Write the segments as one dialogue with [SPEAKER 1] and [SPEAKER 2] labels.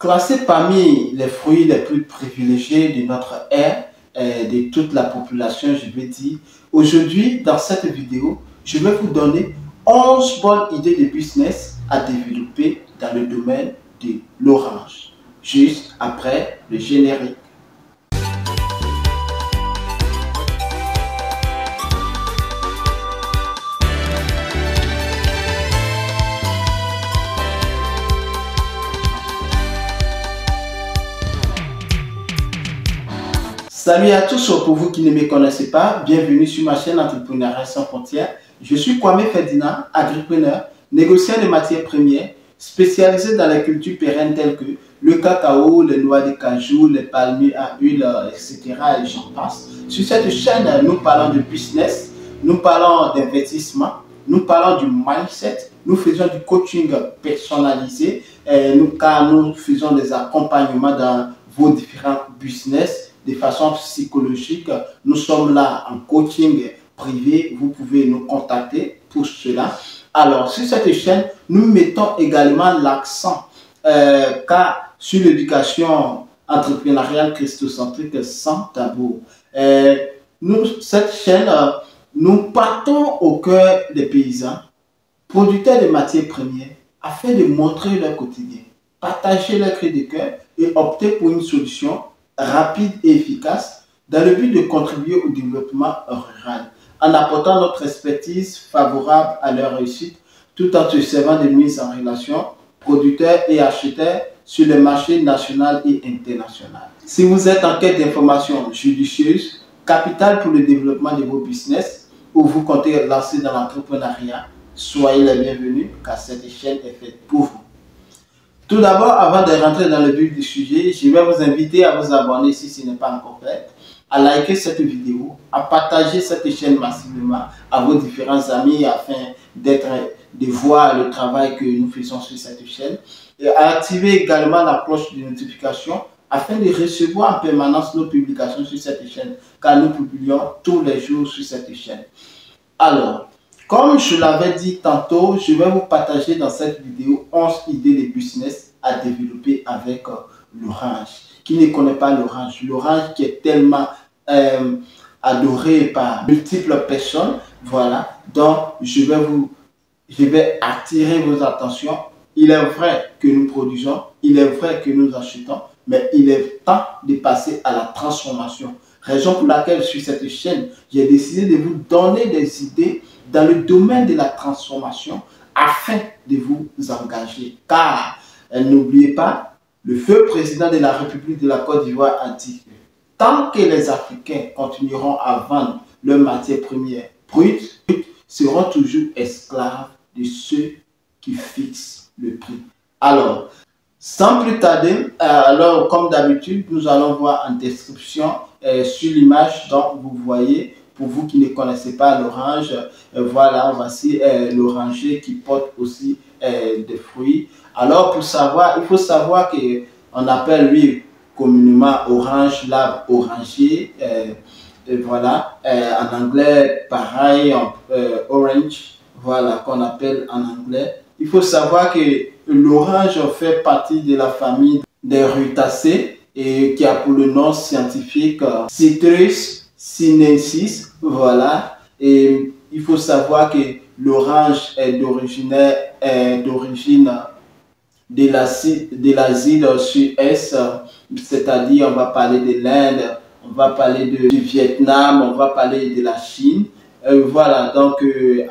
[SPEAKER 1] Classé parmi les fruits les plus privilégiés de notre ère et de toute la population, je vais dire, aujourd'hui, dans cette vidéo, je vais vous donner 11 bonnes idées de business à développer dans le domaine de l'orange, juste après le générique. Salut à tous, pour vous qui ne me connaissez pas, bienvenue sur ma chaîne Entrepreneuriat sans frontières. Je suis Kwame Ferdinand, agripreneur, négociant de matières premières, spécialisé dans les cultures pérennes telles que le cacao, les noix de cajou, les palmiers à huile, etc. et j'en passe. Sur cette chaîne, nous parlons de business, nous parlons d'investissement, nous parlons du mindset, nous faisons du coaching personnalisé, car nous faisons des accompagnements dans vos différents business de façon psychologique. Nous sommes là en coaching privé, vous pouvez nous contacter pour cela. Alors, sur cette chaîne, nous mettons également l'accent sur l'éducation entrepreneuriale christocentrique sans tabou. Cette chaîne, nous partons au cœur des paysans, producteurs de matières premières, afin de montrer leur quotidien, partager leur cri de cœur et opter pour une solution rapide et efficace dans le but de contribuer au développement rural, en apportant notre expertise favorable à leur réussite, tout en se servant de mise en relation producteurs et acheteurs sur les marchés national et international. Si vous êtes en quête d'informations judicieuses, capitales pour le développement de vos business, ou vous comptez lancer dans l'entrepreneuriat, soyez les bienvenus car cette chaîne est faite pour vous. Tout d'abord, avant de rentrer dans le vif du sujet, je vais vous inviter à vous abonner si ce n'est pas encore fait, à liker cette vidéo, à partager cette chaîne massivement à vos différents amis afin de voir le travail que nous faisons sur cette chaîne et à activer également la cloche de notification afin de recevoir en permanence nos publications sur cette chaîne car nous publions tous les jours sur cette chaîne. Alors, comme je l'avais dit tantôt, je vais vous partager dans cette vidéo 11 idées de business à développer avec l'orange. Qui ne connaît pas l'orange? L'orange qui est tellement adoré par multiples personnes. Voilà, donc je vais attirer vos attentions. Il est vrai que nous produisons, il est vrai que nous achetons, mais il est temps de passer à la transformation. Raison pour laquelle sur cette chaîne, j'ai décidé de vous donner des idées dans le domaine de la transformation afin de vous engager. Car, n'oubliez pas, le feu président de la République de la Côte d'Ivoire a dit que tant que les Africains continueront à vendre leurs matières premières brutes, seront toujours esclaves de ceux qui fixent le prix. Alors, sans plus tarder, comme d'habitude, nous allons voir en description sur l'image dont vous voyez, pour vous qui ne connaissez pas l'orange, voilà, voici l'oranger qui porte aussi des fruits. Alors, pour savoir, il faut savoir qu'on appelle lui communément orange, l'arbre oranger. Voilà, en anglais, pareil, orange, voilà, qu'on appelle en anglais. Il faut savoir que l'orange fait partie de la famille des rutacées et qui a pour le nom scientifique Citrus sinensis. Voilà, et il faut savoir que l'orange est d'origine de l'Asie du Sud-Est, c'est-à-dire on va parler de l'Inde, on va parler du Vietnam, on va parler de la Chine. Voilà, donc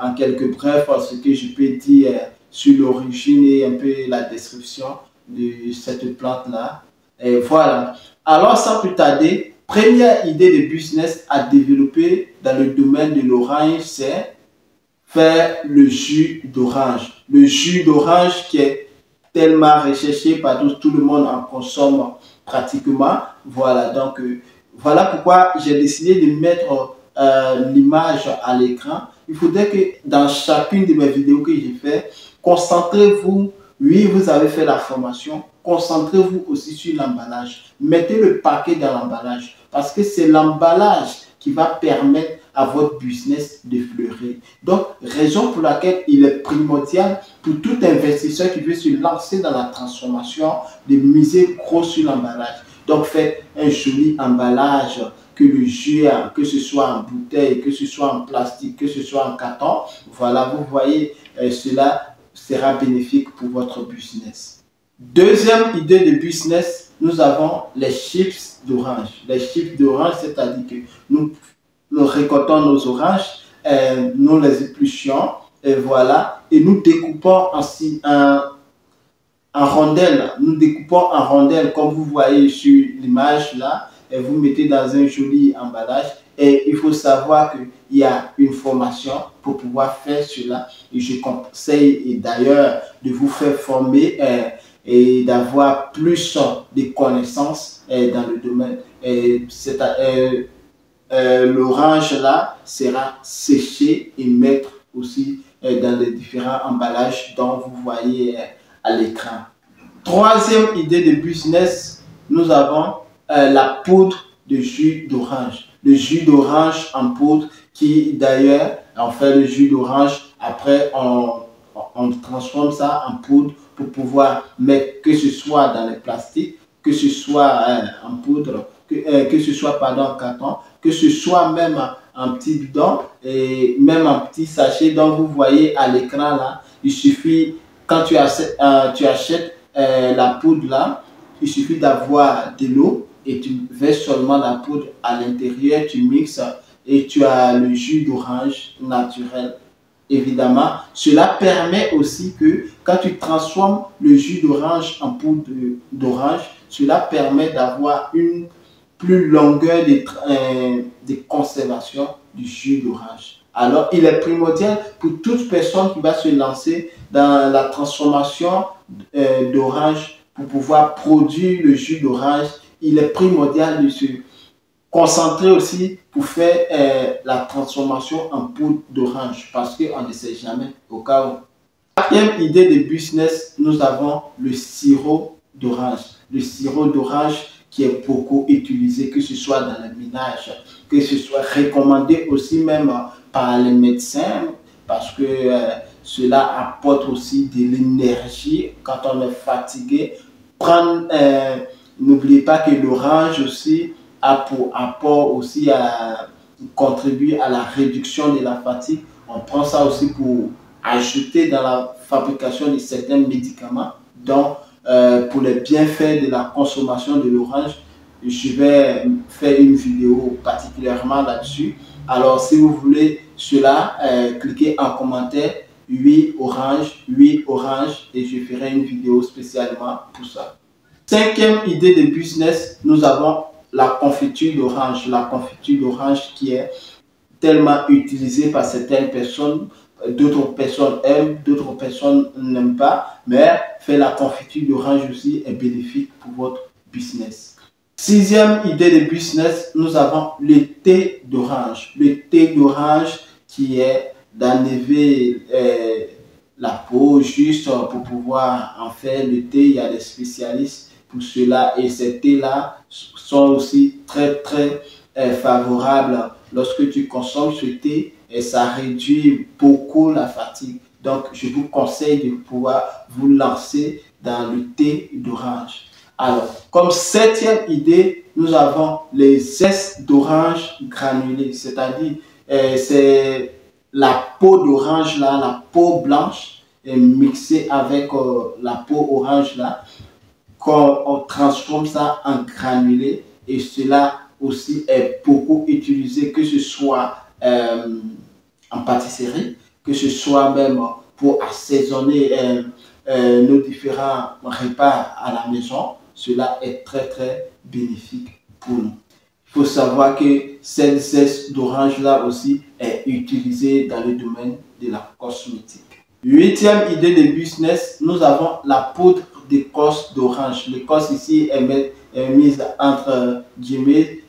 [SPEAKER 1] en quelques brefs, ce que je peux dire sur l'origine et un peu la description de cette plante-là. Et voilà. Alors, sans plus tarder, première idée de business à développer dans le domaine de l'orange, c'est faire le jus d'orange. Le jus d'orange qui est tellement recherché par tout le monde en consomme pratiquement. Voilà, donc voilà pourquoi j'ai décidé de mettre l'image à l'écran. Il faudrait que dans chacune de mes vidéos que j'ai fait, concentrez-vous. Oui, vous avez fait la formation. Concentrez-vous aussi sur l'emballage. Mettez le paquet dans l'emballage parce que c'est l'emballage qui va permettre à votre business de fleurir. Donc, raison pour laquelle il est primordial pour tout investisseur qui veut se lancer dans la transformation de miser gros sur l'emballage. Donc, faites un joli emballage, que le jus, que ce soit en bouteille, que ce soit en plastique, que ce soit en carton. Voilà, vous voyez, cela sera bénéfique pour votre business. Deuxième idée de business, nous avons les chips d'orange. Les chips d'orange, c'est-à-dire que nous récoltons nos oranges, nous les épluchons, et voilà, et nous découpons ainsi en rondelles. Nous découpons en rondelles, comme vous voyez sur l'image là, et vous mettez dans un joli emballage. Et il faut savoir qu'il y a une formation pour pouvoir faire cela. Et je conseille d'ailleurs de vous faire former et d'avoir plus de connaissances dans le domaine. L'orange là sera séché et mettre aussi dans les différents emballages dont vous voyez à l'écran. Troisième idée de business, nous avons la poudre de jus d'orange. Le jus d'orange en poudre qui d'ailleurs, on fait le jus d'orange, après on transforme ça en poudre pour pouvoir mettre, que ce soit dans les plastiques, que ce soit en poudre, que ce soit en carton, que ce soit même en petit bidon et même en petit sachet. Donc vous voyez à l'écran là, il suffit, quand tu achètes la poudre là, il suffit d'avoir de l'eau et tu verses seulement la poudre à l'intérieur, tu mixes et tu as le jus d'orange naturel. Évidemment, cela permet aussi que quand tu transformes le jus d'orange en poudre d'orange, cela permet d'avoir une plus longueur de conservation du jus d'orange. Alors, il est primordial pour toute personne qui va se lancer dans la transformation d'orange pour pouvoir produire le jus d'orange. Il est primordial de se concentrer aussi pour faire la transformation en poudre d'orange parce qu'on ne sait jamais au cas où. Quatrième idée de business, nous avons le sirop d'orange. Le sirop d'orange qui est beaucoup utilisé, que ce soit dans le ménage, que ce soit recommandé aussi même par les médecins parce que cela apporte aussi de l'énergie quand on est fatigué. N'oubliez pas que l'orange aussi a pour apport aussi à contribuer à la réduction de la fatigue. On prend ça aussi pour ajouter dans la fabrication de certains médicaments. Donc, pour les bienfaits de la consommation de l'orange, je vais faire une vidéo particulièrement là-dessus. Alors, si vous voulez cela, cliquez en commentaire oui orange et je ferai une vidéo spécialement pour ça. Cinquième idée de business, nous avons la confiture d'orange. La confiture d'orange qui est tellement utilisée par certaines personnes. D'autres personnes aiment, d'autres personnes n'aiment pas. Mais faire la confiture d'orange aussi est bénéfique pour votre business. Sixième idée de business, nous avons le thé d'orange. Le thé d'orange qui est d'enlever la peau juste pour pouvoir en faire le thé. Il y a des spécialistes pour cela et ces thés-là sont aussi très favorables lorsque tu consommes ce thé et ça réduit beaucoup la fatigue. Donc, je vous conseille de pouvoir vous lancer dans le thé d'orange. Alors, comme septième idée, nous avons les zestes d'orange granulés, c'est-à-dire c'est la peau d'orange là, la peau blanche est mixée avec la peau orange là, qu'on transforme ça en granulé et cela aussi est beaucoup utilisé, que ce soit en pâtisserie, que ce soit même pour assaisonner nos différents repas à la maison. Cela est très bénéfique pour nous. Il faut savoir que cette zeste d'orange là aussi est utilisée dans le domaine de la cosmétique. Huitième idée de business, nous avons la poudre d'écorce d'orange. L'écorce ici est mise entre guillemets.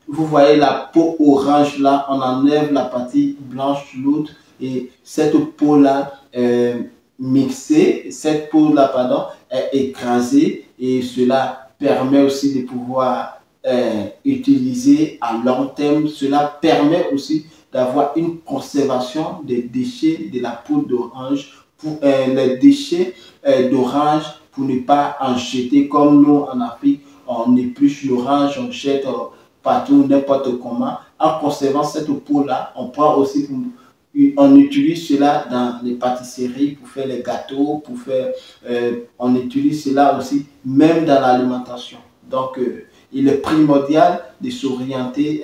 [SPEAKER 1] Vous voyez la peau orange là, on enlève la partie blanche lourde et cette peau là mixée, est écrasée et cela permet aussi de pouvoir utilisés à long terme. Cela permet aussi d'avoir une conservation des déchets de la peau d'orange, pour les déchets d'orange, pour ne pas en jeter comme nous en Afrique. On épluche l'orange, on jette partout, n'importe comment. En conservant cette peau-là, on prend aussi on utilise cela dans les pâtisseries pour faire les gâteaux, on utilise cela aussi même dans l'alimentation. Donc, il est primordial de s'orienter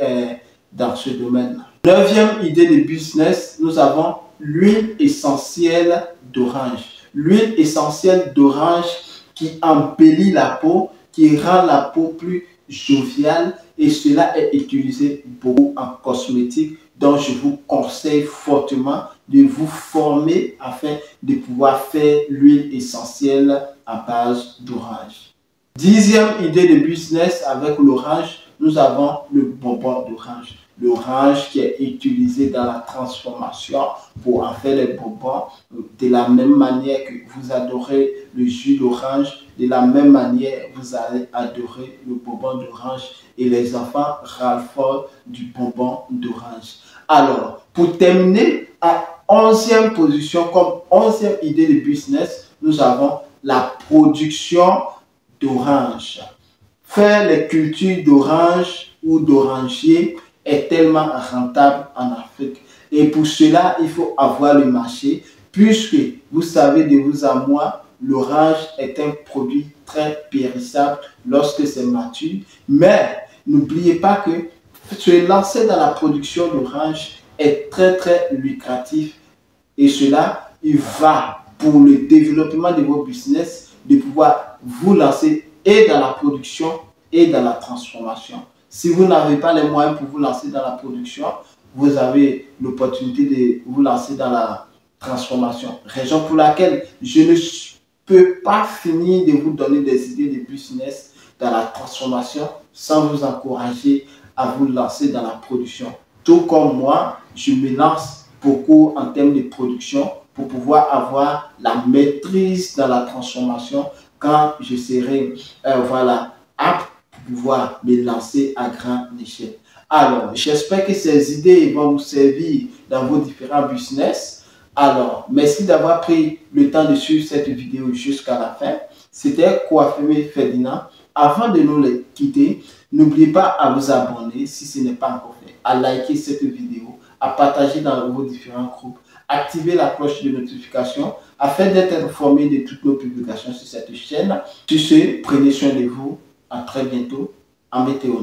[SPEAKER 1] dans ce domaine-là. Neuvième idée de business, nous avons l'huile essentielle d'orange. L'huile essentielle d'orange qui embellit la peau, qui rend la peau plus joviale, et cela est utilisé beaucoup en cosmétique. Donc, je vous conseille fortement de vous former afin de pouvoir faire l'huile essentielle à base d'orange. Dixième idée de business avec l'orange, nous avons le bonbon d'orange. L'orange qui est utilisé dans la transformation pour en faire les bonbons. De la même manière que vous adorez le jus d'orange, de la même manière vous allez adorer le bonbon d'orange, et les enfants raffolent du bonbon d'orange. Alors, pour terminer, à 11e position, comme 11e idée de business, nous avons la production d'orange. Faire les cultures d'orange ou d'oranger est tellement rentable en Afrique. Et pour cela, il faut avoir le marché, puisque vous savez de vous à moi, l'orange est un produit très périssable lorsque c'est mature. Mais n'oubliez pas que se lancer dans la production d'orange est très lucratif, et cela, il va pour le développement de vos business, de pouvoir vous lancer et dans la production et dans la transformation. Si vous n'avez pas les moyens pour vous lancer dans la production, vous avez l'opportunité de vous lancer dans la transformation. Raison pour laquelle je ne peux pas finir de vous donner des idées de business dans la transformation sans vous encourager à vous lancer dans la production. Tout comme moi, je me lance beaucoup en termes de production pour pouvoir avoir la maîtrise dans la transformation quand je serai apte pour pouvoir me lancer à grande échelle. Alors, j'espère que ces idées vont vous servir dans vos différents business. Alors, merci d'avoir pris le temps de suivre cette vidéo jusqu'à la fin. C'était Kwafeme Ferdinand. Avant de nous quitter, n'oubliez pas à vous abonner si ce n'est pas encore fait, à liker cette vidéo, à partager dans vos différents groupes, activer la cloche de notification afin d'être informé de toutes nos publications sur cette chaîne. Sur ce, prenez soin de vous. À très bientôt. En météo.